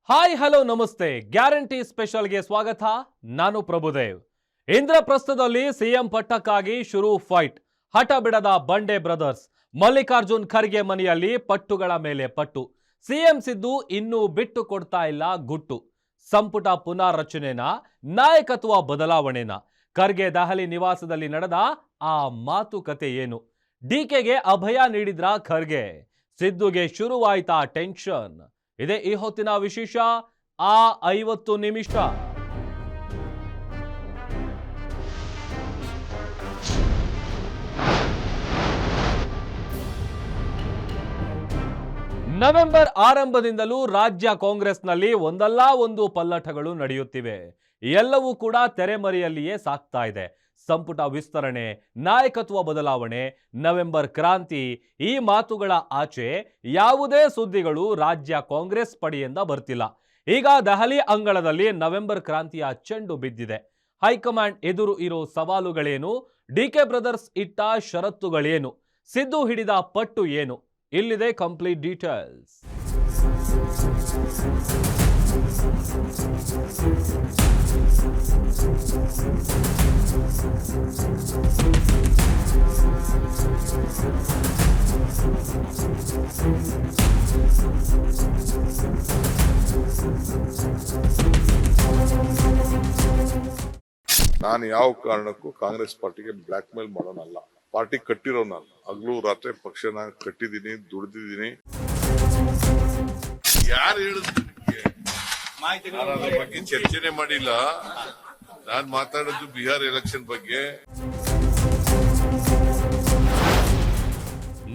Hi hello ನಮಸ್ತೆ. Guarantee ಸ್ಪೆಷಲ್ಗೆ ಸ್ವಾಗತ. ನಾನು ಪ್ರಭುದೇವ್. ಇಂದ್ರಪ್ರಸ್ಥದಲ್ಲಿ ಸಿಎಂ ಪಟ್ಟಕ್ಕಾಗಿ ಶುರು ಫೈಟ್. ಹಠ ಬಿಡದ ಬಂಡೆ ಬ್ರದರ್ಸ್. ಮಲ್ಲಿಕಾರ್ಜುನ್ ಖರ್ಗೆ ಮನೆಯಲ್ಲಿ ಪಟ್ಟುಗಳ ಮೇಲೆ ಪಟ್ಟು. ಸಿಎಂ ಸಿದ್ದು ಇನ್ನೂ ಬಿಟ್ಟು ಕೊಡ್ತಾ ಇಲ್ಲ ಗುಟ್ಟು. ಸಂಪುಟ ಪುನಾರಚನೆನ, ನಾಯಕತ್ವ ಬದಲಾವಣೆನ, ಖರ್ಗೆ ದೆಹಲಿ ನಿವಾಸದಲ್ಲಿ ನಡೆದ ಆ ಮಾತುಕತೆ ಏನು? ಡಿಕೆಗೆ ಅಭಯ ನೀಡಿದ್ರ ಖರ್ಗೆ? ಸಿದ್ದುಗೆ ಶುರುವಾಯ್ತಾ ಟೆನ್ಷನ್? ಇದೇ ಈ ಹೊತ್ತಿನ ವಿಶೇಷ. ಆ 50 ನಿಮಿಷ. ನವೆಂಬರ್ ಆರಂಭದಿಂದಲೂ ರಾಜ್ಯ ಕಾಂಗ್ರೆಸ್ನಲ್ಲಿ ಒಂದಲ್ಲ ಒಂದು ಪಲ್ಲಟಗಳು ನಡೆಯುತ್ತಿವೆ. ಎಲ್ಲವೂ ಕೂಡ ತೆರೆಮರೆಯಲ್ಲಿಯೇ ಸಾಗ್ತಾ ಇದೆ. ಸಂಪುಟ ವಿಸ್ತರಣೆ, ನಾಯಕತ್ವ ಬದಲಾವಣೆ, ನವೆಂಬರ್ ಕ್ರಾಂತಿ, ಈ ಮಾತುಗಳ ಆಚೆ ಯಾವುದೇ ಸುದ್ದಿಗಳು ರಾಜ್ಯ ಕಾಂಗ್ರೆಸ್ ಪಡೆಯಿಂದ ಬರ್ತಿಲ್ಲ. ಈಗ ದೆಹಲಿ ಅಂಗಳದಲ್ಲಿ ನವೆಂಬರ್ ಕ್ರಾಂತಿಯ ಚೆಂಡು ಬಿದ್ದಿದೆ. ಹೈಕಮಾಂಡ್ ಎದುರು ಇರೋ ಸವಾಲುಗಳೇನು? ಡಿಕೆ ಬ್ರದರ್ಸ್ ಇಟ್ಟ ಷರತ್ತುಗಳೇನು? ಸಿದ್ದು ಹಿಡಿದ ಪಟ್ಟು ಏನು? ಇಲ್ಲಿದೆ ಕಂಪ್ಲೀಟ್ ಡೀಟೇಲ್ಸ್. ನಾನು ಯಾವ ಕಾರಣಕ್ಕೂ ಕಾಂಗ್ರೆಸ್ ಪಾರ್ಟಿಗೆ ಬ್ಲಾಕ್ ಮೇಲ್ ಮಾಡೋನಲ್ಲ. ಪಾರ್ಟಿ ಕಟ್ಟಿರೋ ನಾನು ಹಗಲು ರಾತ್ರಿ ಪಕ್ಷನ ಕಟ್ಟಿದ್ದೀನಿ, ದುಡಿದಿದ್ದೀನಿ. ಯಾರು ಹೇಳಿದ್ರು ನಾನು ಅದ್ರ ಬಗ್ಗೆ ಚರ್ಚೆನೆ ಮಾಡಿಲ್ಲ. ನಾನು ಮಾತಾಡೋದು ಬಿಹಾರ್ ಎಲೆಕ್ಷನ್ ಬಗ್ಗೆ.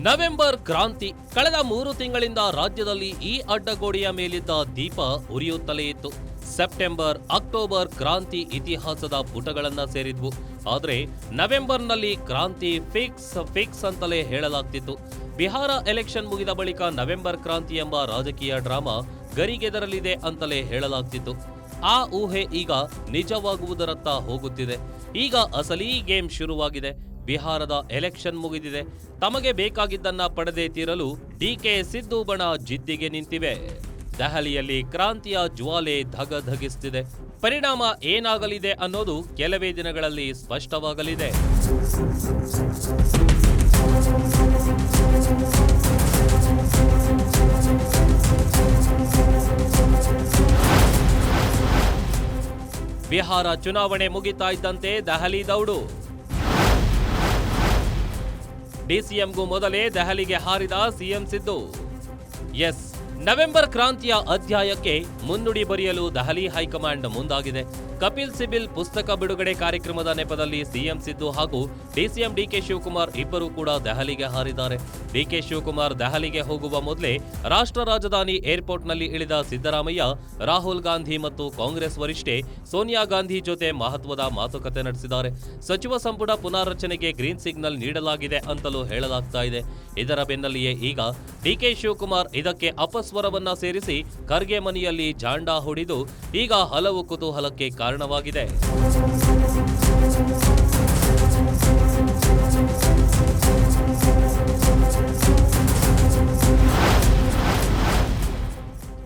ನವೆಂಬರ್ ಕ್ರಾಂತಿ. ಕಳೆದ 3 ತಿಂಗಳಿಂದ ರಾಜ್ಯದಲ್ಲಿ ಈ ಅಡ್ಡಗೋಡೆಯ ಮೇಲಿದ್ದ ದೀಪ ಉರಿಯುತ್ತಲೇ ಇತ್ತು. ಸೆಪ್ಟೆಂಬರ್, ಅಕ್ಟೋಬರ್ ಕ್ರಾಂತಿ ಇತಿಹಾಸದ ಪುಟಗಳನ್ನ ಸೇರಿದ್ವು. ಆದರೆ ನವೆಂಬರ್ನಲ್ಲಿ ಕ್ರಾಂತಿ ಫಿಕ್ಸ್ ಅಂತಲೇ ಹೇಳಲಾಗ್ತಿತ್ತು. ಬಿಹಾರ ಎಲೆಕ್ಷನ್ ಮುಗಿದ ಬಳಿಕ ನವೆಂಬರ್ ಕ್ರಾಂತಿ ಎಂಬ ರಾಜಕೀಯ ಡ್ರಾಮಾ ಗರಿಗೆದರಲಿದೆ ಅಂತಲೇ ಹೇಳಲಾಗ್ತಿತ್ತು. ಆ ಊಹೆ ಈಗ ನಿಜವಾಗುವುದರತ್ತ ಹೋಗುತ್ತಿದೆ. ಈಗ ಅಸಲಿ ಗೇಮ್ ಶುರುವಾಗಿದೆ. ಬಿಹಾರದ ಎಲೆಕ್ಷನ್ ಮುಗಿದಿದೆ. ತಮಗೆ ಬೇಕಾಗಿದ್ದನ್ನ ಪಡೆದೇ ತೀರಲು ಡಿಕೆ ಸಿದ್ದು ಬಣ ಜಿದ್ದಿಗೆ ನಿಂತಿವೆ. ದೆಹಲಿಯಲ್ಲಿ ಕ್ರಾಂತಿಯ ಜ್ವಾಲೆ ಧಗಧಗಿಸುತ್ತಿದೆ. ಪರಿಣಾಮ ಏನಾಗಲಿದೆ ಅನ್ನೋದು ಕೆಲವೇ ದಿನಗಳಲ್ಲಿ ಸ್ಪಷ್ಟವಾಗಲಿದೆ. ಬಿಹಾರ ಚುನಾವಣೆ ಮುಗಿತಾ ಇದ್ದಂತೆ ದೆಹಲಿ ದೌಡು. ಡಿಸಿಎಂಗೂ ಮೊದಲೇ ದೆಹಲಿಗೆ ಹಾರಿದ ಸಿಎಂ ಸಿದ್ದು. ಎಸ್, ನವೆಂಬರ್ ಕ್ರಾಂತಿಯ ಅಧ್ಯಾಯಕ್ಕೆ ಮುನ್ನುಡಿ ಬರೆಯಲು ದೆಹಲಿ ಹೈಕಮಾಂಡ್ ಮುಂದಾಗಿದೆ. ಕಪಿಲ್ ಸಿಬಿಲ್ ಪುಸ್ತಕ ಬಿಡುಗಡೆ ಕಾರ್ಯಕ್ರಮದ ನೆಪದಲ್ಲಿ ಸಿಎಂ ಸಿದ್ದು ಹಾಗೂ ಡಿಸಿಎಂ ಡಿಕೆ ಶಿವಕುಮಾರ್ ಇಬ್ಬರು ಕೂಡ ದೆಹಲಿಗೆ ಹಾರಿದ್ದಾರೆ. ಡಿಕೆ ಶಿವಕುಮಾರ್ ದೆಹಲಿಗೆ ಹೋಗುವ ಮೊದಲೇ ರಾಷ್ಟ್ರ ರಾಜಧಾನಿ ಏರ್ಪೋರ್ಟ್ನಲ್ಲಿ ಇಳಿದ ಸಿದ್ದರಾಮಯ್ಯ, ರಾಹುಲ್ ಗಾಂಧಿ ಮತ್ತು ಕಾಂಗ್ರೆಸ್ ವರಿಷ್ಠೆ ಸೋನಿಯಾ ಗಾಂಧಿ ಜೊತೆ ಮಹತ್ವದ ಮಾತುಕತೆ ನಡೆಸಿದ್ದಾರೆ. ಸಚಿವ ಸಂಪುಟ ಪುನಾರಚನೆಗೆ ಗ್ರೀನ್ ಸಿಗ್ನಲ್ ನೀಡಲಾಗಿದೆ ಅಂತಲೂ ಹೇಳಲಾಗ್ತಾ ಇದೆ. ಇದರ ಬೆನ್ನಲ್ಲಿಯೇ ಈಗ ಡಿಕೆ ಶಿವಕುಮಾರ್ ಇದಕ್ಕೆ ಅಪಸ್ವರವನ್ನ ಸೇರಿಸಿ ಖರ್ಗೆ ಮನೆಯಲ್ಲಿ ಜಾಂಡಾ ಹೊಡೆದು ಈಗ ಹಲವು ಕುತೂಹಲಕ್ಕೆ ಕಾರಣವಾಗಿದೆ.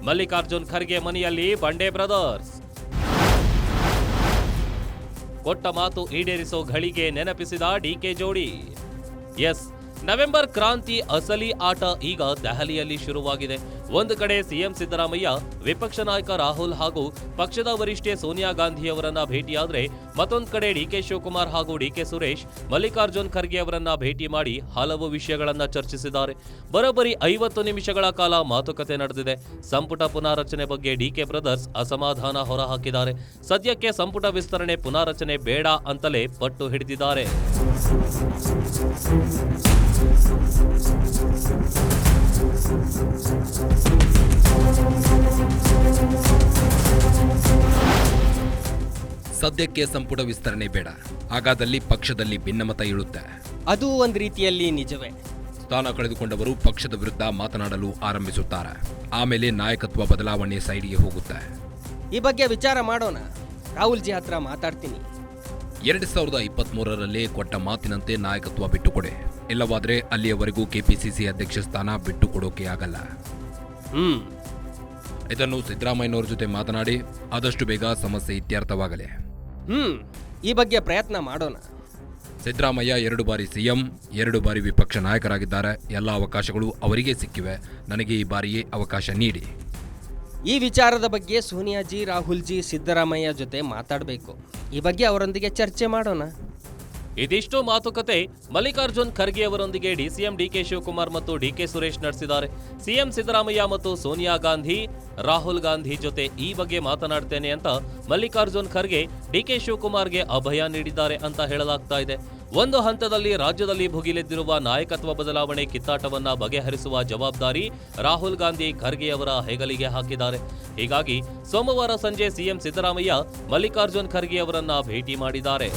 ಮಲ್ಲಿಕಾರ್ಜುನ್ ಖರ್ಗೆ ಮನೆಯಲ್ಲಿ ಬಂಡೆ ಬ್ರದರ್ಸ್. ಕೊಟ್ಟ ಮಾತು ಈಡೇರಿಸೋ ಘಳಿಗೆ ನೆನಪಿಸಿದ ಡಿಕೆ ಜೋಡಿ. ಎಸ್, ನವೆಂಬರ್ ಕ್ರಾಂತಿ ಅಸಲಿ ಆಟ ಈಗ ದೆಹಲಿಯಲ್ಲಿ ಶುರುವಾಗಿದೆ. ಒಂದು ಕಡೆ ಸಿಎಂ ಸಿದ್ದರಾಮಯ್ಯ ವಿಪಕ್ಷ ನಾಯಕ ರಾಹುಲ್ ಹಾಗೂ ಪಕ್ಷದ ವರಿಷ್ಠೆ ಸೋನಿಯಾ ಗಾಂಧಿಯವರನ್ನ ಭೇಟಿಯಾದ್ರೆ, ಮತ್ತೊಂದು ಕಡೆ ಡಿಕೆ ಶಿವಕುಮಾರ್ ಹಾಗೂ ಡಿಕೆ ಸುರೇಶ್ ಮಲ್ಲಿಕಾರ್ಜುನ್ ಖರ್ಗೆ ಅವರನ್ನ ಭೇಟಿ ಮಾಡಿ ಹಲವು ವಿಷಯಗಳನ್ನ ಚರ್ಚಿಸಿದ್ದಾರೆ. ಬರೋಬ್ಬರಿ 50 ನಿಮಿಷಗಳ ಕಾಲ ಮಾತುಕತೆ ನಡೆದಿದೆ. ಸಂಪುಟ ಪುನಾರಚನೆ ಬಗ್ಗೆ ಡಿಕೆ ಬ್ರದರ್ಸ್ ಅಸಮಾಧಾನ ಹೊರಹಾಕಿದ್ದಾರೆ. ಸದ್ಯಕ್ಕೆ ಸಂಪುಟ ವಿಸ್ತರಣೆ ಪುನಾರಚನೆ ಬೇಡ ಅಂತಲೇ ಪಟ್ಟು ಹಿಡಿದಿದ್ದಾರೆ. ಸದ್ಯಕ್ಕೆ ಸಂಪುಟ ವಿಸ್ತರಣೆ ಬೇಡ. ಹಾಗಾದಲ್ಲಿ ಪಕ್ಷದಲ್ಲಿ ಭಿನ್ನಮತ ಇಳುತ್ತೆ. ಅದು ಒಂದು ರೀತಿಯಲ್ಲಿ ನಿಜವೇ. ಸ್ಥಾನ ಕಳೆದುಕೊಂಡವರು ಪಕ್ಷದ ವಿರುದ್ಧ ಮಾತನಾಡಲು ಆರಂಭಿಸುತ್ತಾರೆ. ಆಮೇಲೆ ನಾಯಕತ್ವ ಬದಲಾವಣೆ ಸೈಡ್ಗೆ ಹೋಗುತ್ತೆ. ಈ ಬಗ್ಗೆ ವಿಚಾರ ಮಾಡೋಣ. ರಾಹುಲ್ ಜಿ ಹತ್ರ ಮಾತಾಡ್ತೀನಿ. 2023ರಲ್ಲಿ ಕೊಟ್ಟ ಮಾತಿನಂತೆ ನಾಯಕತ್ವ ಬಿಟ್ಟುಕೊಡೆ. ಇಲ್ಲವಾದ್ರೆ ಅಲ್ಲಿಯವರೆಗೂ ಕೆಪಿಸಿಸಿ ಅಧ್ಯಕ್ಷ ಸ್ಥಾನ ಬಿಟ್ಟುಕೊಡೋಕೆ ಆಗಲ್ಲ. ಇದನ್ನು ಸಿದ್ದರಾಮಯ್ಯನವರ ಜೊತೆ ಮಾತನಾಡಿ ಆದಷ್ಟು ಬೇಗ ಸಮಸ್ಯೆ ಇತ್ಯರ್ಥವಾಗಲಿ. ಈ ಬಗ್ಗೆ ಪ್ರಯತ್ನ ಮಾಡೋಣ. ಸಿದ್ದರಾಮಯ್ಯ 2 ಬಾರಿ ಸಿಎಂ, 2 ಬಾರಿ ವಿಪಕ್ಷ ನಾಯಕರಾಗಿದ್ದಾರೆ. ಎಲ್ಲ ಅವಕಾಶಗಳು ಅವರಿಗೆ ಸಿಕ್ಕಿವೆ. ನನಗೆ ಈ ಬಾರಿಯೇ ಅವಕಾಶ ನೀಡಿ. ಈ ವಿಚಾರದ ಬಗ್ಗೆ ಸೋನಿಯಾಜಿ, ರಾಹುಲ್ಜಿ, ಸಿದ್ದರಾಮಯ್ಯ ಜೊತೆ ಮಾತಾಡಬೇಕು. ಈ ಬಗ್ಗೆ ಅವರೊಂದಿಗೆ ಚರ್ಚೆ ಮಾಡೋಣ. ಇದಿಷ್ಟು ಮಾತುಕತೆ ಮಲ್ಲಿಕಾರ್ಜುನ್ ಖರ್ಗೆ ಅವರೊಂದಿಗೆ ಡಿಸಿಎಂ ಡಿಕೆ ಶಿವಕುಮಾರ್ ಮತ್ತು ಡಿಕೆ ಸುರೇಶ್ ನಡೆಸಿದ್ದಾರೆ. ಸಿಎಂ ಸಿದ್ದರಾಮಯ್ಯ ಮತ್ತು ಸೋನಿಯಾ ಗಾಂಧಿ, ರಾಹುಲ್ ಗಾಂಧಿ ಜೊತೆ ಈ ಬಗ್ಗೆ ಮಾತನಾಡ್ತೇನೆ ಅಂತ ಮಲ್ಲಿಕಾರ್ಜುನ್ ಖರ್ಗೆ ಡಿಕೆ ಶಿವಕುಮಾರ್ಗೆ ಅಭಯ ನೀಡಿದ್ದಾರೆ ಅಂತ ಹೇಳಲಾಗ್ತಾ ಇದೆ. ಒಂದು ಹಂತದಲ್ಲಿ ರಾಜ್ಯದಲ್ಲಿ ಭುಗಿಲೆದ್ದಿರುವ ನಾಯಕತ್ವ ಬದಲಾವಣೆ ಕಿತ್ತಾಟವನ್ನ ಬಗೆಹರಿಸುವ ಜವಾಬ್ದಾರಿ ರಾಹುಲ್ ಗಾಂಧಿ ಖರ್ಗೆ ಅವರ ಹೆಗಲಿಗೆ ಹಾಕಿದ್ದಾರೆ. ಹೀಗಾಗಿ ಸೋಮವಾರ ಸಂಜೆ ಸಿಎಂ ಸಿದ್ದರಾಮಯ್ಯ ಮಲ್ಲಿಕಾರ್ಜುನ್ ಖರ್ಗೆ ಅವರನ್ನ ಭೇಟಿ ಮಾಡಿದ್ದಾರೆ.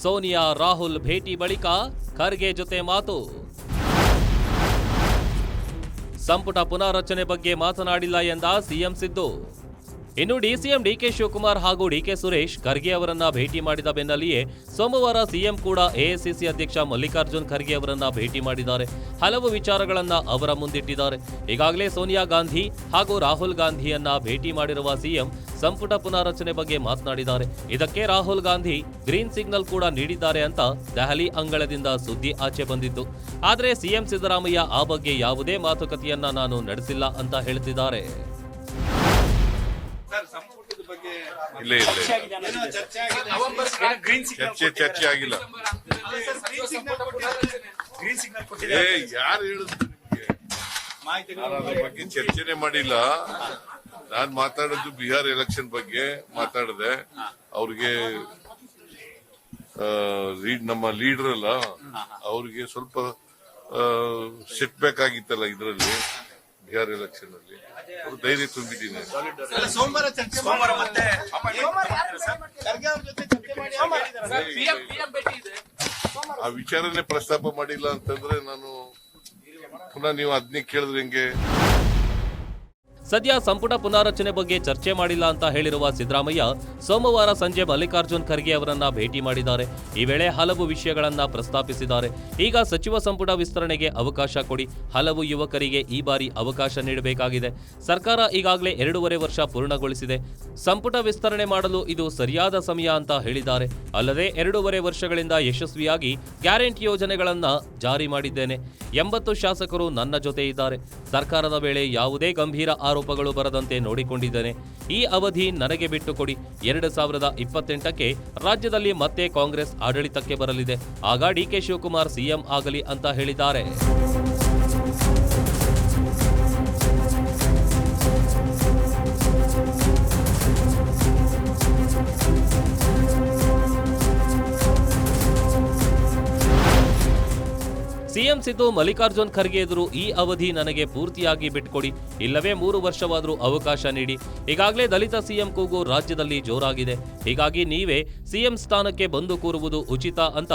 ಸೋನಿಯಾ ರಾಹುಲ್ ಭೇಟಿ ಬಳಿಕ ಖರ್ಗೆ ಜೊತೆ ಮಾತು. ಸಂಪುಟ ಪುನಾರಚನೆ ಬಗ್ಗೆ ಮಾತನಾಡಿಲ್ಲ ಎಂದ ಸಿಎಂ ಸಿದ್ದು. ಇನ್ನು ಡಿಸಿಎಂ ಡಿಕೆ ಶಿವಕುಮಾರ್ ಹಾಗೂ ಡಿಕೆ ಸುರೇಶ್ ಖರ್ಗೆ ಅವರನ್ನ ಭೇಟಿ ಮಾಡಿದ ಬೆನ್ನಲ್ಲಿಯೇ ಸೋಮವಾರ ಸಿಎಂ ಕೂಡ ಎಐಸಿಸಿ ಅಧ್ಯಕ್ಷ ಮಲ್ಲಿಕಾರ್ಜುನ್ ಖರ್ಗೆ ಅವರನ್ನ ಭೇಟಿ ಮಾಡಿದ್ದಾರೆ. ಹಲವು ವಿಚಾರಗಳನ್ನ ಅವರ ಮುಂದಿಟ್ಟಿದ್ದಾರೆ. ಈಗಾಗಲೇ ಸೋನಿಯಾ ಗಾಂಧಿ ಹಾಗೂ ರಾಹುಲ್ ಗಾಂಧಿಯನ್ನ ಭೇಟಿ ಮಾಡಿರುವ ಸಿಎಂ ಸಂಪುಟ ಪುನಾರಚನೆ ಬಗ್ಗೆ ಮಾತನಾಡಿದ್ದಾರೆ. ಇದಕ್ಕೆ ರಾಹುಲ್ ಗಾಂಧಿ ಗ್ರೀನ್ ಸಿಗ್ನಲ್ ಕೂಡ ನೀಡಿದ್ದಾರೆ ಅಂತ ದೆಹಲಿ ಅಂಗಳದಿಂದ ಸುದ್ದಿ ಆಚೆ ಬಂದಿತ್ತು. ಆದರೆ ಸಿಎಂ ಸಿದ್ದರಾಮಯ್ಯ ಆ ಬಗ್ಗೆ ಯಾವುದೇ ಮಾತುಕತೆಯನ್ನ ನಾನು ನಡೆಸಿಲ್ಲ ಅಂತ ಹೇಳ್ತಿದ್ದಾರೆ. ಇಲ್ಲ ಚರ್ಚೆ ಆಗಿಲ್ಲ. ಯಾರು ಹೇಳಿದ್ರು ನಿಮ್ಗೆ? ನಾನು ಅದ್ರ ಬಗ್ಗೆ ಚರ್ಚೆನೆ ಮಾಡಿಲ್ಲ. ನಾನ್ ಮಾತಾಡೋದು ಬಿಹಾರ್ ಎಲೆಕ್ಷನ್ ಬಗ್ಗೆ ಮಾತಾಡಿದೆ. ಅವ್ರಿಗೆ ನಮ್ಮ ಲೀಡರ್ ಅಲ್ಲ, ಅವ್ರಿಗೆ ಸ್ವಲ್ಪ ಸೆಟ್ ಬ್ಯಾಕ್ ಆಗಿತ್ತಲ್ಲ ಇದರಲ್ಲಿ, ಬಿಹಾರ್ ಎಲೆಕ್ಷನ್ ಅಲ್ಲಿ. ಅವ್ರು ಧೈರ್ಯ ತುಂಬಿದ್ದೀನಿ. ಆ ವಿಚಾರನೆ ಪ್ರಸ್ತಾಪ ಮಾಡಿಲ್ಲ ಅಂತಂದ್ರೆ ನಾನು ಪುನಃ ನೀವು ಅದನ್ನೇ ಕೇಳಿದ್ರೆ ಹೆಂಗೆ? ಸದ್ಯ ಸಂಪುಟ ಪುನಾರಚನೆ ಬಗ್ಗೆ ಚರ್ಚೆ ಮಾಡಿಲ್ಲ ಅಂತ ಹೇಳಿರುವ ಸಿದ್ದರಾಮಯ್ಯ ಸೋಮವಾರ ಸಂಜೆ ಮಲ್ಲಿಕಾರ್ಜುನ್ ಖರ್ಗೆ ಅವರನ್ನ ಭೇಟಿ ಮಾಡಿದ್ದಾರೆ. ಈ ವೇಳೆ ಹಲವು ವಿಷಯಗಳನ್ನ ಪ್ರಸ್ತಾಪಿಸಿದ್ದಾರೆ. ಈಗ ಸಚಿವ ಸಂಪುಟ ವಿಸ್ತರಣೆಗೆ ಅವಕಾಶ ಕೊಡಿ, ಹಲವು ಯುವಕರಿಗೆ ಈ ಬಾರಿ ಅವಕಾಶ ನೀಡಬೇಕಾಗಿದೆ. ಸರ್ಕಾರ ಈಗಾಗಲೇ 2.5 ವರ್ಷ ಪೂರ್ಣಗೊಳಿಸಿದೆ. ಸಂಪುಟ ವಿಸ್ತರಣೆ ಮಾಡಲು ಇದು ಸರಿಯಾದ ಸಮಯ ಅಂತ ಹೇಳಿದ್ದಾರೆ. ಅಲ್ಲದೆ 2.5 ವರ್ಷಗಳಿಂದ ಯಶಸ್ವಿಯಾಗಿ ಗ್ಯಾರಂಟಿ ಯೋಜನೆಗಳನ್ನ ಜಾರಿ ಮಾಡಿದ್ದೇನೆ. 80 ಶಾಸಕರು ನನ್ನ ಜೊತೆ ಇದ್ದಾರೆ. ಸರ್ಕಾರದ ವೇಳೆ ಯಾವುದೇ ಗಂಭೀರ ಆರೋಪಗಳು ಬರದಂತೆ ನೋಡಿಕೊಂಡಿದ್ದೇನೆ. ಈ ಅವಧಿ ನನಗೆ ಬಿಟ್ಟು ಕೊಡಿ. 2028ಕ್ಕೆ ರಾಜ್ಯದಲ್ಲಿ ಮತ್ತೆ ಕಾಂಗ್ರೆಸ್ ಆಡಳಿತಕ್ಕೆ ಬರಲಿದೆ. ಆಗ ಡಿಕೆ ಶಿವಕುಮಾರ್ ಸಿಎಂ ಆಗಲಿ ಅಂತ ಹೇಳಿದ್ದಾರೆ. ಸಿಎಂ ಸಿದ್ದು ಮಲ್ಲಿಕಾರ್ಜುನ್ ಖರ್ಗೆ ಎದುರು ಈ ಅವಧಿ ನನಗೆ ಪೂರ್ತಿಯಾಗಿ ಬಿಟ್ಕೊಡಿ, ಇಲ್ಲವೇ 3 ವರ್ಷವಾದರೂ ಅವಕಾಶ ನೀಡಿ. ಈಗಾಗಲೇ ದಲಿತ ಸಿಎಂ ಕೂಗು ರಾಜ್ಯದಲ್ಲಿ ಜೋರಾಗಿದೆ. ಹೀಗಾಗಿ ನೀವೇ ಸಿಎಂ ಸ್ಥಾನಕ್ಕೆ ಬಂದು ಕೂರುವುದು ಉಚಿತ ಅಂತ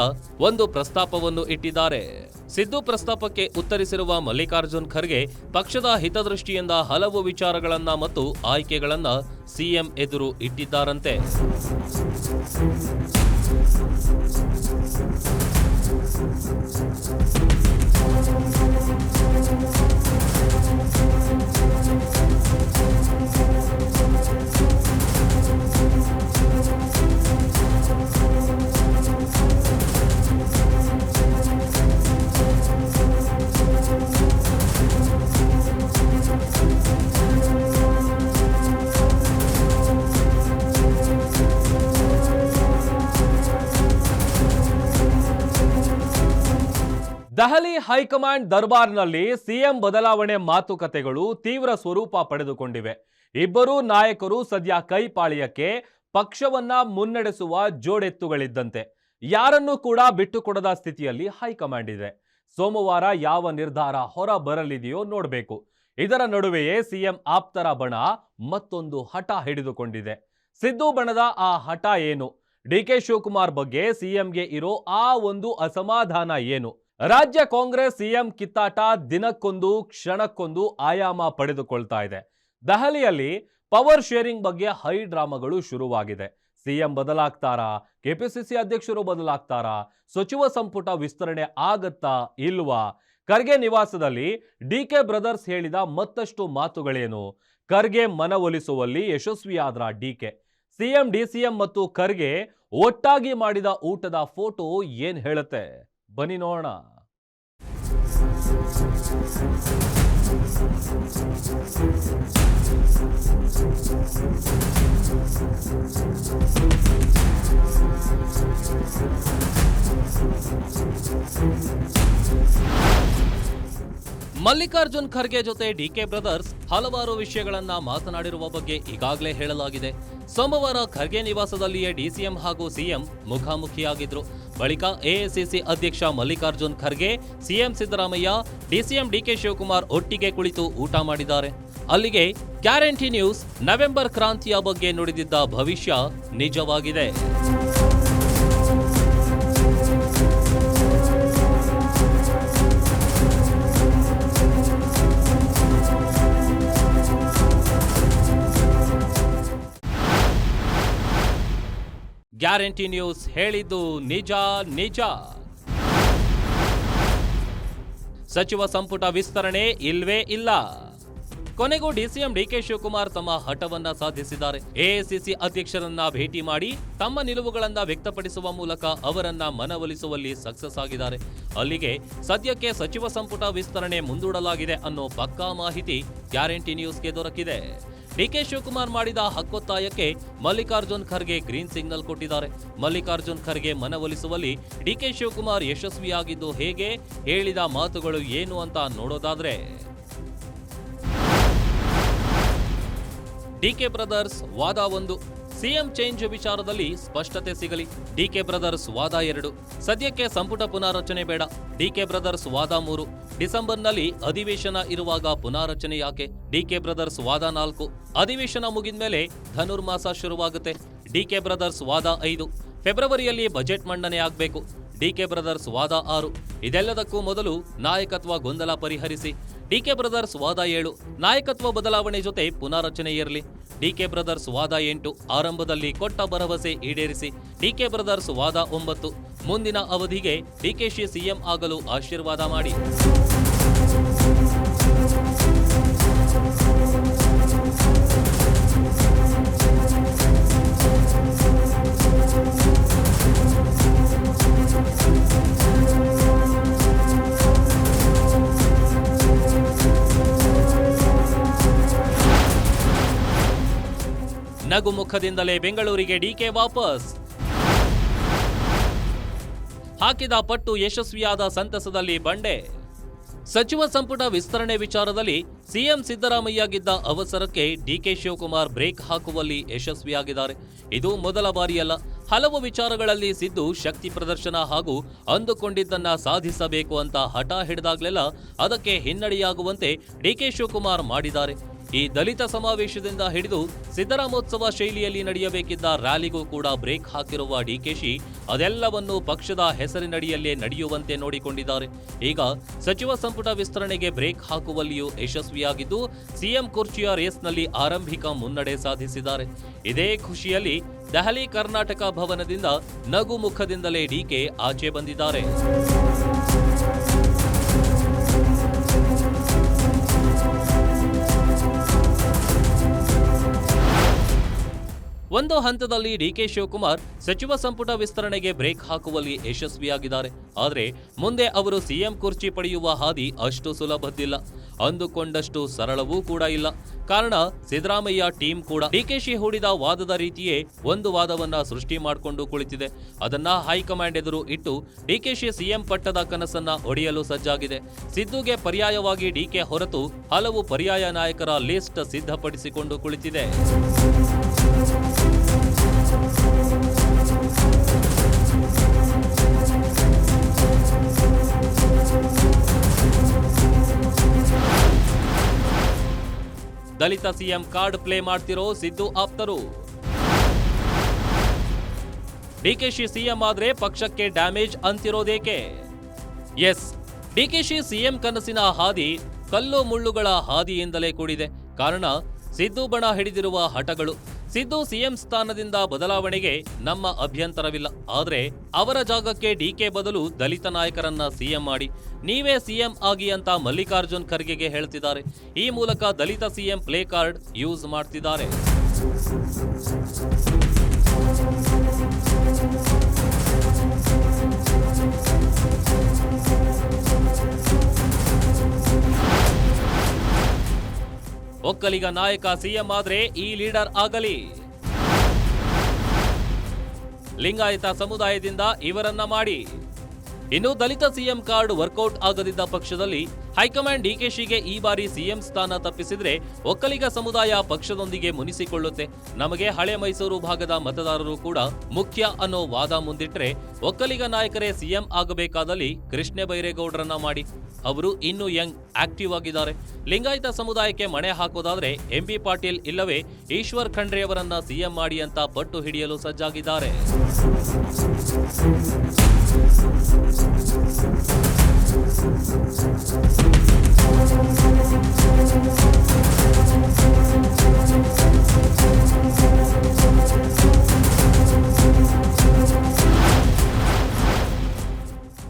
ಒಂದು ಪ್ರಸ್ತಾಪವನ್ನು ಇಟ್ಟಿದ್ದಾರೆ. ಸಿದ್ದು ಪ್ರಸ್ತಾಪಕ್ಕೆ ಉತ್ತರಿಸಿರುವ ಮಲ್ಲಿಕಾರ್ಜುನ್ ಖರ್ಗೆ ಪಕ್ಷದ ಹಿತದೃಷ್ಟಿಯಿಂದ ಹಲವು ವಿಚಾರಗಳನ್ನ ಮತ್ತು ಆಯ್ಕೆಗಳನ್ನ ಸಿಎಂ ಎದುರು ಇಟ್ಟಿದ್ದಾರಂತೆ. ದೆಹಲಿ ಹೈಕಮಾಂಡ್ ದರ್ಬಾರ್ನಲ್ಲಿ ಸಿಎಂ ಬದಲಾವಣೆ ಮಾತುಕತೆಗಳು ತೀವ್ರ ಸ್ವರೂಪ ಪಡೆದುಕೊಂಡಿವೆ. ಇಬ್ಬರೂ ನಾಯಕರು ಸದ್ಯ ಕೈಪಾಳ್ಯಕ್ಕೆ ಪಕ್ಷವನ್ನ ಮುನ್ನಡೆಸುವ ಜೋಡೆತ್ತುಗಳಿದ್ದಂತೆ. ಯಾರನ್ನೂ ಕೂಡ ಬಿಟ್ಟುಕೊಡದ ಸ್ಥಿತಿಯಲ್ಲಿ ಹೈಕಮಾಂಡ್ ಇದೆ. ಸೋಮವಾರ ಯಾವ ನಿರ್ಧಾರ ಹೊರ ಬರಲಿದೆಯೋ ನೋಡಬೇಕು. ಇದರ ನಡುವೆಯೇ ಸಿಎಂ ಆಪ್ತರ ಬಣ ಮತ್ತೊಂದು ಹಠ ಹಿಡಿದುಕೊಂಡಿದೆ. ಸಿದ್ದು ಬಣದ ಆ ಹಠ ಏನು? ಡಿಕೆ ಶಿವಕುಮಾರ್ ಬಗ್ಗೆ ಸಿಎಂಗೆ ಇರೋ ಆ ಒಂದು ಅಸಮಾಧಾನ ಏನು? ರಾಜ್ಯ ಕಾಂಗ್ರೆಸ್ ಸಿಎಂ ಕಿತ್ತಾಟ ದಿನಕ್ಕೊಂದು ಕ್ಷಣಕ್ಕೊಂದು ಆಯಾಮ ಪಡೆದುಕೊಳ್ತಾ ಇದೆ. ದೆಹಲಿಯಲ್ಲಿ ಪವರ್ ಶೇರಿಂಗ್ ಬಗ್ಗೆ ಹೈ ಡ್ರಾಮಾಗಳು ಶುರುವಾಗಿದೆ. ಸಿಎಂ ಬದಲಾಗ್ತಾರಾ, ಕೆಪಿಸಿಸಿ ಅಧ್ಯಕ್ಷರು ಬದಲಾಗ್ತಾರಾ, ಸಚಿವ ಸಂಪುಟ ವಿಸ್ತರಣೆ ಆಗತ್ತಾ ಇಲ್ವಾ, ಖರ್ಗೆ ನಿವಾಸದಲ್ಲಿ ಡಿಕೆ ಬ್ರದರ್ಸ್ ಹೇಳಿದ ಮತ್ತಷ್ಟು ಮಾತುಗಳೇನು, ಖರ್ಗೆ ಮನವೊಲಿಸುವಲ್ಲಿ ಯಶಸ್ವಿಯಾದ್ರ ಡಿಕೆ, ಸಿಎಂ ಡಿಸಿಎಂ ಮತ್ತು ಖರ್ಗೆ ಒಟ್ಟಾಗಿ ಮಾಡಿದ ಊಟದ ಫೋಟೋ ಏನ್ ಹೇಳುತ್ತೆ, ಬನ್ನಿ ನೋಡೋಣ. ಮಲ್ಲಿಕಾರ್ಜುನ್ ಖರ್ಗೆ ಜೊತೆ ಡಿಕೆ ಬ್ರದರ್ಸ್ ಹಲವಾರು ವಿಷಯಗಳನ್ನ ಮಾತನಾಡಿರುವ ಬಗ್ಗೆ ಈಗಾಗಲೇ ಹೇಳಲಾಗಿದೆ. ಸೋಮವಾರ ಖರ್ಗೆ ನಿವಾಸದಲ್ಲಿಯೇ ಡಿಸಿಎಂ ಹಾಗೂ ಸಿಎಂ ಮುಖಾಮುಖಿಯಾಗಿದ್ರು. ಬಳಿಕ ಎಐಸಿಸಿ ಅಧ್ಯಕ್ಷ Mallikarjun Kharge, CM Siddaramaiah, DCM DK Shivakumar ಒಟ್ಟಿಗೆ ಕುಳಿತು ಊಟ ಮಾಡಿದ್ದಾರೆ. ಅಲ್ಲಿಗೆ ಗ್ಯಾರಂಟಿ ನ್ಯೂಸ್ ನವೆಂಬರ್ ಕ್ರಾಂತಿಯ ಬಗ್ಗೆ ನುಡಿದಿದ್ದ ಭವಿಷ್ಯ ನಿಜವಾಗಿದೆ. ಗ್ಯಾರಂಟಿ ನ್ಯೂಸ್ ಹೇಳಿದ್ದು ನಿಜ ನಿಜ. ಸಚಿವ ಸಂಪುಟ ವಿಸ್ತರಣೆ ಇಲ್ವೇ ಇಲ್ಲ. ಕೊನೆಗೂ ಡಿಸಿಎಂ ಡಿಕೆ ಶಿವಕುಮಾರ್ ತಮ್ಮ ಹಠವನ್ನ ಸಾಧಿಸಿದ್ದಾರೆ. ಎಐಸಿಸಿ ಅಧ್ಯಕ್ಷರನ್ನ ಭೇಟಿ ಮಾಡಿ ತಮ್ಮ ನಿಲುವುಗಳನ್ನ ವ್ಯಕ್ತಪಡಿಸುವ ಮೂಲಕ ಅವರನ್ನ ಮನವೊಲಿಸುವಲ್ಲಿ ಸಕ್ಸಸ್ ಆಗಿದ್ದಾರೆ. ಅಲ್ಲಿಗೆ ಸದ್ಯಕ್ಕೆ ಸಚಿವ ಸಂಪುಟ ವಿಸ್ತರಣೆ ಮುಂದೂಡಲಾಗಿದೆ ಅನ್ನೋ ಪಕ್ಕಾ ಮಾಹಿತಿ ಗ್ಯಾರಂಟಿ ನ್ಯೂಸ್ಗೆ ದೊರಕಿದೆ. ಡಿಕೆ ಶಿವಕುಮಾರ್ ಮಾಡಿದ ಹಕ್ಕೊತ್ತಾಯಕ್ಕೆ ಮಲ್ಲಿಕಾರ್ಜುನ್ ಖರ್ಗೆ ಗ್ರೀನ್ ಸಿಗ್ನಲ್ ಕೊಟ್ಟಿದ್ದಾರೆ. ಮಲ್ಲಿಕಾರ್ಜುನ್ ಖರ್ಗೆ ಮನವೊಲಿಸುವಲ್ಲಿ ಡಿಕೆ ಶಿವಕುಮಾರ್ ಯಶಸ್ವಿಯಾಗಿದ್ದು ಹೇಗೆ, ಹೇಳಿದ ಮಾತುಗಳು ಏನು ಅಂತ ನೋಡೋದಾದ್ರೆ, ಡಿಕೆ ಬ್ರದರ್ಸ್ ವಾದ 1, ಸಿಎಂ ಚೇಂಜ್ ವಿಚಾರದಲ್ಲಿ ಸ್ಪಷ್ಟತೆ ಸಿಗಲಿ. ಡಿಕೆ ಬ್ರದರ್ಸ್ ವಾದ 2, ಸದ್ಯಕ್ಕೆ ಸಂಪುಟ ಪುನಾರಚನೆ ಬೇಡ. ಡಿಕೆ ಬ್ರದರ್ಸ್ ವಾದ 3, ಡಿಸೆಂಬರ್ನಲ್ಲಿ ಅಧಿವೇಶನ ಇರುವಾಗ ಪುನಾರಚನೆ ಯಾಕೆ. ಡಿಕೆ ಬ್ರದರ್ಸ್ ವಾದ 4, ಅಧಿವೇಶನ ಮುಗಿದ್ಮೇಲೆ ಧನುರ್ಮಾಸ ಶುರುವಾಗುತ್ತೆ. ಡಿಕೆ ಬ್ರದರ್ಸ್ ವಾದ 5, ಫೆಬ್ರವರಿಯಲ್ಲಿ ಬಜೆಟ್ ಮಂಡನೆ ಆಗಬೇಕು. ಡಿಕೆ ಬ್ರದರ್ಸ್ ವಾದ 6, ಇದೆಲ್ಲದಕ್ಕೂ ಮೊದಲು ನಾಯಕತ್ವ ಗೊಂದಲ ಪರಿಹರಿಸಿ. ಡಿಕೆ ಬ್ರದರ್ಸ್ ವಾದ 7, ನಾಯಕತ್ವ ಬದಲಾವಣೆ ಜೊತೆ ಪುನಾರಚನೆ ಇರಲಿ. ಡಿಕೆ ಬ್ರದರ್ಸ್ ವಾದ 8, ಆರಂಭದಲ್ಲಿ ಕೊಟ್ಟ ಭರವಸೆ ಈಡೇರಿಸಿ. ಡಿಕೆ ಬ್ರದರ್ಸ್ ವಾದ 9, ಮುಂದಿನ ಅವಧಿಗೆ ಡಿಕೆಶಿ ಸಿಎಂ ಆಗಲು ಆಶೀರ್ವಾದ ಮಾಡಿ. ನಗು ಮುಖದಿಂದಲೇ ಬೆಂಗಳೂರಿಗೆ ಡಿಕೆ ವಾಪಸ್. ಹಾಕಿದ ಪಟ್ಟು ಯಶಸ್ವಿಯಾದ ಸಂತಸದಲ್ಲಿ ಬಂಡೆ. ಸಚಿವ ಸಂಪುಟ ವಿಸ್ತರಣೆ ವಿಚಾರದಲ್ಲಿ ಸಿಎಂ ಸಿದ್ದರಾಮಯ್ಯ ಗಿದ್ದ ಅವಸರಕ್ಕೆ ಡಿಕೆ ಶಿವಕುಮಾರ್ ಬ್ರೇಕ್ ಹಾಕುವಲ್ಲಿ ಯಶಸ್ವಿಯಾಗಿದ್ದಾರೆ. ಇದು ಮೊದಲ ಬಾರಿಯಲ್ಲ. ಹಲವು ವಿಚಾರಗಳಲ್ಲಿ ಸಿದ್ದು ಶಕ್ತಿ ಪ್ರದರ್ಶನ ಹಾಗೂ ಅಂದುಕೊಂಡಿದ್ದನ್ನ ಸಾಧಿಸಬೇಕು ಅಂತ ಹಠ ಹಿಡಿದಾಗ್ಲೆಲ್ಲ ಅದಕ್ಕೆ ಹಿನ್ನಡೆಯಾಗುವಂತೆ ಡಿಕೆ ಶಿವಕುಮಾರ್ ಮಾಡಿದ್ದಾರೆ. ಈ ದಲಿತ ಸಮಾವೇಶದಿಂದ ಹಿಡಿದು ಸಿದ್ದರಾಮೋತ್ಸವ ಶೈಲಿಯಲ್ಲಿ ನಡೆಯಬೇಕಿದ್ದ ರ್ಯಾಲಿಗೂ ಕೂಡ ಬ್ರೇಕ್ ಹಾಕಿರುವ ಡಿಕೆಶಿ ಅದೆಲ್ಲವನ್ನು ಪಕ್ಷದ ಹೆಸರಿನಡಿಯಲ್ಲೇ ನಡೆಯುವಂತೆ ನೋಡಿಕೊಂಡಿದ್ದಾರೆ. ಈಗ ಸಚಿವ ಸಂಪುಟ ವಿಸ್ತರಣೆಗೆ ಬ್ರೇಕ್ ಹಾಕುವಲ್ಲಿಯೂ ಯಶಸ್ವಿಯಾಗಿದ್ದು ಸಿಎಂ ಕುರ್ಚಿಯ ರೇಸ್ನಲ್ಲಿ ಆರಂಭಿಕ ಮುನ್ನಡೆ ಸಾಧಿಸಿದ್ದಾರೆ. ಇದೇ ಖುಷಿಯಲ್ಲಿ ದೆಹಲಿ ಕರ್ನಾಟಕ ಭವನದಿಂದ ನಗು ಮುಖದಿಂದಲೇ ಡಿಕೆ ಆಚೆ ಬಂದಿದ್ದಾರೆ. ಒಂದು ಹಂತದಲ್ಲಿ ಡಿಕೆ ಶಿವಕುಮಾರ್ ಸಚಿವ ಸಂಪುಟ ವಿಸ್ತರಣೆಗೆ ಬ್ರೇಕ್ ಹಾಕುವಲ್ಲಿ ಯಶಸ್ವಿಯಾಗಿದ್ದಾರೆ. ಆದರೆ ಮುಂದೆ ಅವರು ಸಿಎಂ ಕುರ್ಚಿ ಪಡೆಯುವ ಹಾದಿ ಅಷ್ಟು ಸುಲಭದ್ದಿಲ್ಲ, ಅಂದುಕೊಂಡಷ್ಟು ಸರಳವೂ ಕೂಡ ಇಲ್ಲ. ಕಾರಣ ಸಿದ್ದರಾಮಯ್ಯ ಟೀಮ್ ಕೂಡ ಡಿಕೆಶಿ ಹೂಡಿದ ವಾದದ ರೀತಿಯೇ ಒಂದು ವಾದವನ್ನ ಸೃಷ್ಟಿ ಮಾಡಿಕೊಂಡು ಕುಳಿತಿದೆ. ಅದನ್ನ ಹೈಕಮಾಂಡ್ ಎದುರು ಇಟ್ಟು ಡಿಕೆಶಿ ಸಿಎಂ ಪಟ್ಟದ ಕನಸನ್ನ ಒಡೆಯಲು ಸಜ್ಜಾಗಿದೆ. ಸಿದ್ದುಗೆ ಪರ್ಯಾಯವಾಗಿ ಡಿಕೆ ಹೊರತು ಹಲವು ಪರ್ಯಾಯ ನಾಯಕರ ಲಿಸ್ಟ್ ಸಿದ್ಧಪಡಿಸಿಕೊಂಡು ಕುಳಿತಿದೆ. ದಲಿತ ಸಿಎಂ ಕಾರ್ಡ್ ಪ್ಲೇ ಮಾಡ್ತಿರೋ ಸಿದ್ದು ಆಪ್ತರು. ಡಿಕೆಶಿ ಸಿಎಂ ಆದ್ರೆ ಪಕ್ಷಕ್ಕೆ ಡ್ಯಾಮೇಜ್ ಅಂತಿರೋದೇಕೆ? ಎಸ್, ಡಿಕೆಶಿ ಸಿಎಂ ಕನಸಿನ ಹಾದಿ ಕಲ್ಲು ಮುಳ್ಳುಗಳ ಹಾದಿಯಿಂದಲೇ ಕೂಡಿದೆ. ಕಾರಣ ಸಿದ್ದು ಬಣ ಹಿಡಿದಿರುವ ಹಠಗಳು. ಸಿದ್ದು ಸಿಎಂ ಸ್ಥಾನದಿಂದ ಬದಲಾವಣೆಗೆ ನಮ್ಮ ಅಭ್ಯಂತರವಿಲ್ಲ. ಆದರೆ ಅವರ ಜಾಗಕ್ಕೆ ಡಿಕೆ ಬದಲು ದಲಿತ ನಾಯಕರನ್ನ ಸಿಎಂ ಮಾಡಿ, ನೀವೇ ಸಿಎಂ ಆಗಿ ಅಂತ ಮಲ್ಲಿಕಾರ್ಜುನ್ ಖರ್ಗೆಗೆ ಹೇಳ್ತಿದ್ದಾರೆ. ಈ ಮೂಲಕ ದಲಿತ ಸಿಎಂ ಪ್ಲೇ ಕಾರ್ಡ್ ಯೂಸ್ ಮಾಡ್ತಿದ್ದಾರೆ. ಒಕ್ಕಲಿಗ ನಾಯಕ ಸಿಎಂ ಆದ್ರೆ ಈ ಲೀಡರ್ ಆಗಲಿ. ಲಿಂಗಾಯತ ಸಮುದಾಯದಿಂದ ಇವರನ್ನ ಮಾಡಿ. ಇನ್ನು ದಲಿತ ಸಿಎಂ ಕಾರ್ಡ್ ವರ್ಕೌಟ್ ಆಗದಿದ್ದ ಪಕ್ಷದಲ್ಲಿ ಹೈಕಮಾಂಡ್ ಡಿಕೆಶಿಗೆ ಈ ಬಾರಿ ಸಿಎಂ ಸ್ಥಾನ ತಪ್ಪಿಸಿದ್ರೆ ಒಕ್ಕಲಿಗ ಸಮುದಾಯ ಪಕ್ಷದೊಂದಿಗೆ ಮುನಿಸಿಕೊಳ್ಳುತ್ತೆ. ನಮಗೆ ಹಳೆ ಮೈಸೂರು ಭಾಗದ ಮತದಾರರು ಕೂಡ ಮುಖ್ಯ ಅನ್ನೋ ವಾದ ಮುಂದಿಟ್ರೆ ಒಕ್ಕಲಿಗ ನಾಯಕರೇ ಸಿಎಂ ಆಗಬೇಕಾದಲ್ಲಿ ಕೃಷ್ಣ ಬೈರೇಗೌಡರನ್ನ ಮಾಡಿ. ಅವರು ಇನ್ನೂ ಯಂಗ್, ಆಕ್ಟಿವ್ ಆಗಿದ್ದಾರೆ. ಲಿಂಗಾಯತ ಸಮುದಾಯಕ್ಕೆ ಮಣೆ ಹಾಕೋದಾದ್ರೆ ಎಂಬಿ ಪಾಟೀಲ್ ಇಲ್ಲವೇ ಈಶ್ವರ್ ಖಂಡ್ರೆ ಅವರನ್ನ ಸಿಎಂ ಮಾಡಿ ಅಂತ ಪಟ್ಟು ಹಿಡಿಯಲು ಸಜ್ಜಾಗಿದ್ದಾರೆ.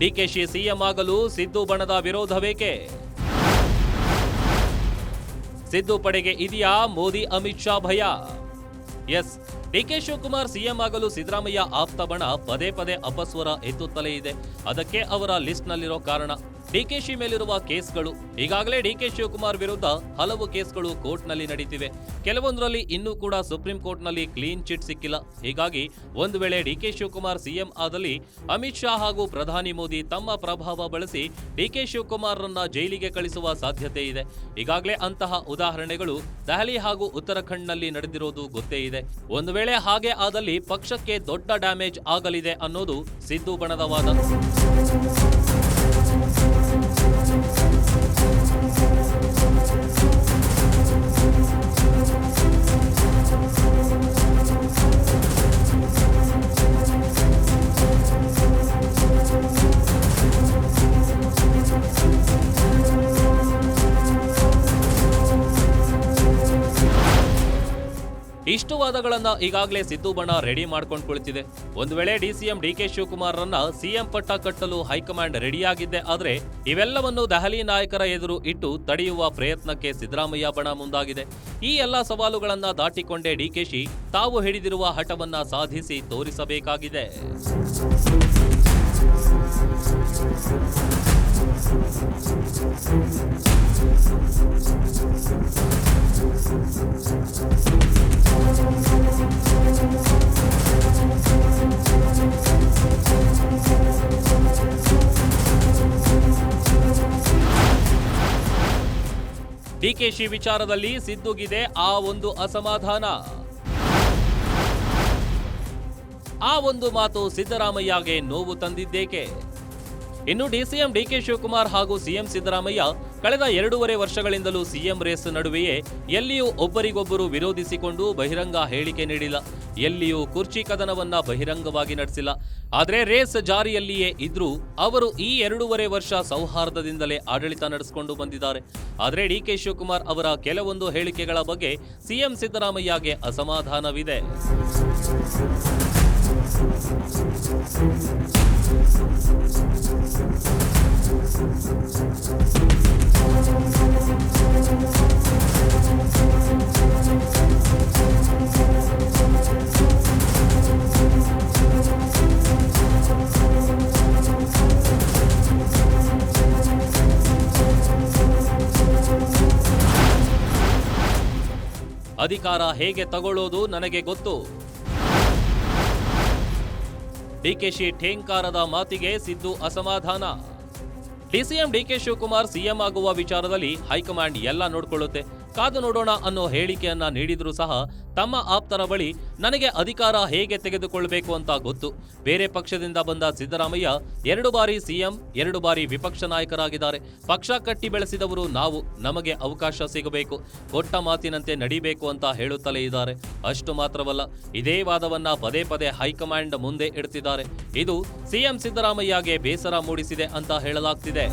ಡಿಕೆಶಿ ಸಿಎಂ ಆಗಲು ಸಿದ್ದು ಬಣದ ವಿರೋಧ ಬೇಕೆ? ಸಿದ್ದು ಪಡೆಗೆ ಇದೆಯಾ ಮೋದಿ ಅಮಿತ್ ಶಾ ಭಯ? ಎಸ್, ಡಿಕೆ ಶಿವಕುಮಾರ್ ಸಿಎಂ ಆಗಲು ಸಿದ್ದರಾಮಯ್ಯ ಆಪ್ತ ಬಣ ಪದೇ ಪದೇ ಅಪಸ್ವರ ಎತ್ತುತ್ತಲೇ ಇದೆ. ಅದಕ್ಕೆ ಅವರ ಲಿಸ್ಟ್ನಲ್ಲಿರೋ ಕಾರಣ ಡಿಕೆಶಿ ಮೇಲಿರುವ ಕೇಸ್ಗಳು. ಈಗಾಗಲೇ ಡಿಕೆ ಶಿವಕುಮಾರ್ ವಿರುದ್ಧ ಹಲವು ಕೇಸ್ಗಳು ಕೋರ್ಟ್ನಲ್ಲಿ ನಡೀತಿವೆ. ಕೆಲವೊಂದರಲ್ಲಿ ಇನ್ನೂ ಕೂಡ ಸುಪ್ರೀಂ ಕೋರ್ಟ್ನಲ್ಲಿ ಕ್ಲೀನ್ ಚಿಟ್ ಸಿಕ್ಕಿಲ್ಲ. ಹೀಗಾಗಿ ಒಂದು ವೇಳೆ ಡಿಕೆ ಶಿವಕುಮಾರ್ ಸಿಎಂ ಆದಲ್ಲಿ ಅಮಿತ್ ಶಾ ಹಾಗೂ ಪ್ರಧಾನಿ ಮೋದಿ ತಮ್ಮ ಪ್ರಭಾವ ಬಳಸಿ ಡಿಕೆ ಶಿವಕುಮಾರ್ರನ್ನ ಜೈಲಿಗೆ ಕಳಿಸುವ ಸಾಧ್ಯತೆ ಇದೆ. ಈಗಾಗಲೇ ಅಂತಹ ಉದಾಹರಣೆಗಳು ದೆಹಲಿ ಹಾಗೂ ಉತ್ತರಾಖಂಡ್ನಲ್ಲಿ ನಡೆದಿರೋದು ಗೊತ್ತೇ ಇದೆ. ಒಂದು ವೇಳೆ ಹಾಗೆ ಆದಲ್ಲಿ ಪಕ್ಷಕ್ಕೆ ದೊಡ್ಡ ಡ್ಯಾಮೇಜ್ ಆಗಲಿದೆ ಅನ್ನೋದು ಸಿದ್ದು ಬಣದ ವಾದ. ಇಷ್ಟು ವಾದಗಳನ್ನ ಈಗಾಗಲೇ ಸಿದ್ದು ಬಣ ರೆಡಿ ಮಾಡ್ಕೊಂಡು ಕುಳಿತಿದೆ. ಒಂದು ವೇಳೆ ಡಿಸಿಎಂ ಡಿಕೆ ಶಿವಕುಮಾರ್ರನ್ನ ಸಿಎಂ ಪಟ್ಟ ಕಟ್ಟಲು ಹೈಕಮಾಂಡ್ ರೆಡಿಯಾಗಿದ್ದೆ ಆದ್ರೆ ಇವೆಲ್ಲವನ್ನು ದೆಹಲಿ ನಾಯಕರ ಎದುರು ಇಟ್ಟು ತಡೆಯುವ ಪ್ರಯತ್ನಕ್ಕೆ ಸಿದ್ದರಾಮಯ್ಯ ಬಣ ಮುಂದಾಗಿದೆ. ಈ ಎಲ್ಲಾ ಸವಾಲುಗಳನ್ನ ದಾಟಿಕೊಂಡೇ ಡಿಕೆಶಿ ತಾವು ಹಿಡಿದಿರುವ ಹಠವನ್ನ ಸಾಧಿಸಿ ತೋರಿಸಬೇಕಾಗಿದೆ. ಡಿಕೆಶಿ ವಿಚಾರದಲ್ಲಿ ಸಿದ್ದುಗಿದೆ ಆ ಒಂದು ಅಸಮಾಧಾನ. ಆ ಒಂದು ಮಾತು ಸಿದ್ದರಾಮಯ್ಯಗೆ ನೋವು ತಂದಿದ್ದೇಕೆ? ಇನ್ನು ಡಿಸಿಎಂ ಡಿಕೆ ಶಿವಕುಮಾರ್ ಹಾಗೂ ಸಿಎಂ ಸಿದ್ದರಾಮಯ್ಯ ಕಳೆದ 2.5 ವರ್ಷಗಳಿಂದಲೂ ಸಿಎಂ ರೇಸ್ ನಡುವೆಯೇ ಎಲ್ಲಿಯೂ ಒಬ್ಬರಿಗೊಬ್ಬರು ವಿರೋಧಿಸಿಕೊಂಡು ಬಹಿರಂಗ ಹೇಳಿಕೆ ನೀಡಿಲ್ಲ. ಎಲ್ಲಿಯೂ ಕುರ್ಚಿ ಕದನವನ್ನ ಬಹಿರಂಗವಾಗಿ ನಡೆಸಿಲ್ಲ. ಆದರೆ ರೇಸ್ ಜಾರಿಯಲ್ಲಿಯೇ ಇದ್ರೂ ಅವರು ಈ 2.5 ವರ್ಷ ಸೌಹಾರ್ದದಿಂದಲೇ ಆಡಳಿತ ನಡೆಸಿಕೊಂಡು ಬಂದಿದ್ದಾರೆ. ಆದರೆ ಡಿಕೆ ಶಿವಕುಮಾರ್ ಅವರ ಕೆಲವೊಂದು ಹೇಳಿಕೆಗಳ ಬಗ್ಗೆ ಸಿಎಂ ಸಿದ್ದರಾಮಯ್ಯಗೆ ಅಸಮಾಧಾನವಿದೆ. ಅಧಿಕಾರ ಹೇಗೆ ತಗೊಳ್ಳೋದು ನನಗೆ ಗೊತ್ತು. ಡಿಕೆಶಿ ಠೇಂಕಾರದ ಮಾತಿಗೆ ಸಿದ್ದು ಅಸಮಾಧಾನ. ಡಿಸಿಎಂ ಡಿಕೆ ಶಿವಕುಮಾರ್ ಸಿಎಂ ಆಗುವ ವಿಚಾರದಲ್ಲಿ ಹೈಕಮಾಂಡ್ ಎಲ್ಲ ನೋಡ್ಕೊಳ್ಳುತ್ತೆ, ಕಾದು ನೋಡೋಣ ಅನ್ನೋ ಹೇಳಿಕೆಯನ್ನ ನೀಡಿದ್ರು ಸಹ ತಮ್ಮ ಆಪ್ತರ ಬಳಿ ನನಗೆ ಅಧಿಕಾರ ಹೇಗೆ ತೆಗೆದುಕೊಳ್ಳಬೇಕು ಅಂತ ಗೊತ್ತು. ಬೇರೆ ಪಕ್ಷದಿಂದ ಬಂದ ಸಿದ್ದರಾಮಯ್ಯ 2 ಬಾರಿ ಸಿಎಂ, 2 ಬಾರಿ ವಿಪಕ್ಷ ನಾಯಕರಾಗಿದ್ದಾರೆ. ಪಕ್ಷ ಕಟ್ಟಿ ಬೆಳೆಸಿದವರು ನಾವು, ನಮಗೆ ಅವಕಾಶ ಸಿಗಬೇಕು, ಕೊಟ್ಟ ಮಾತಿನಂತೆ ನಡಿಬೇಕು ಅಂತ ಹೇಳುತ್ತಲೇ ಇದ್ದಾರೆ. ಅಷ್ಟು ಮಾತ್ರವಲ್ಲ, ಇದೇ ವಾದವನ್ನ ಪದೇ ಪದೇ ಹೈಕಮಾಂಡ್ ಮುಂದೆ ಇಡ್ತಿದ್ದಾರೆ. ಇದು ಸಿಎಂ ಸಿದ್ದರಾಮಯ್ಯಗೆ ಬೇಸರ ಮೂಡಿಸಿದೆ ಅಂತ ಹೇಳಲಾಗ್ತಿದೆ.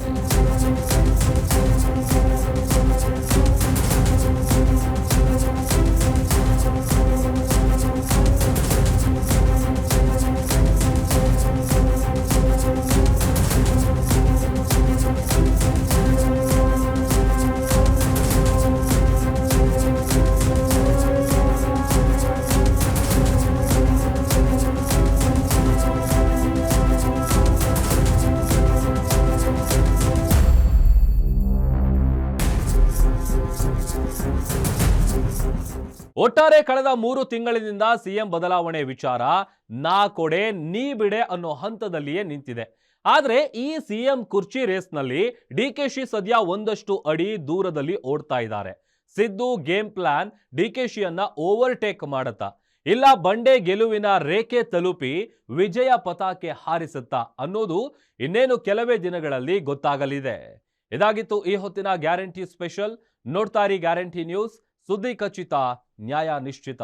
ಒಟ್ಟಾರೆ ಕಳೆದ 3 ತಿಂಗಳಿನಿಂದ ಸಿಎಂ ಬದಲಾವಣೆ ವಿಚಾರ ನಾ ಕೊಡೆ ನೀ ಬಿಡೆ ಅನ್ನೋ ಹಂತದಲ್ಲಿಯೇ ನಿಂತಿದೆ. ಆದ್ರೆ ಈ ಸಿಎಂ ಕುರ್ಚಿ ರೇಸ್ನಲ್ಲಿ ಡಿಕೆಶಿ ಸದ್ಯ ಒಂದಷ್ಟು ಅಡಿ ದೂರದಲ್ಲಿ ಓಡ್ತಾ ಇದ್ದಾರೆ. ಸಿದ್ದು ಗೇಮ್ ಪ್ಲಾನ್ ಡಿಕೆಶಿಯನ್ನ ಓವರ್ಟೇಕ್ ಮಾಡತ್ತಾ ಇಲ್ಲ ಬಂಡೆ ಗೆಲುವಿನ ರೇಖೆ ತಲುಪಿ ವಿಜಯ ಪತಾಕೆ ಹಾರಿಸುತ್ತಾ ಅನ್ನೋದು ಇನ್ನೇನು ಕೆಲವೇ ದಿನಗಳಲ್ಲಿ ಗೊತ್ತಾಗಲಿದೆ. ಇದಾಗಿತ್ತು ಈ ಹೊತ್ತಿನ ಗ್ಯಾರಂಟಿ ಸ್ಪೆಷಲ್. ನೋಡ್ತಾ ಇರಿ ಗ್ಯಾರಂಟಿ ನ್ಯೂಸ್, ಸುದ್ದಿ ಖಚಿತ, ನ್ಯಾಯ ನಿಶ್ಚಿತ.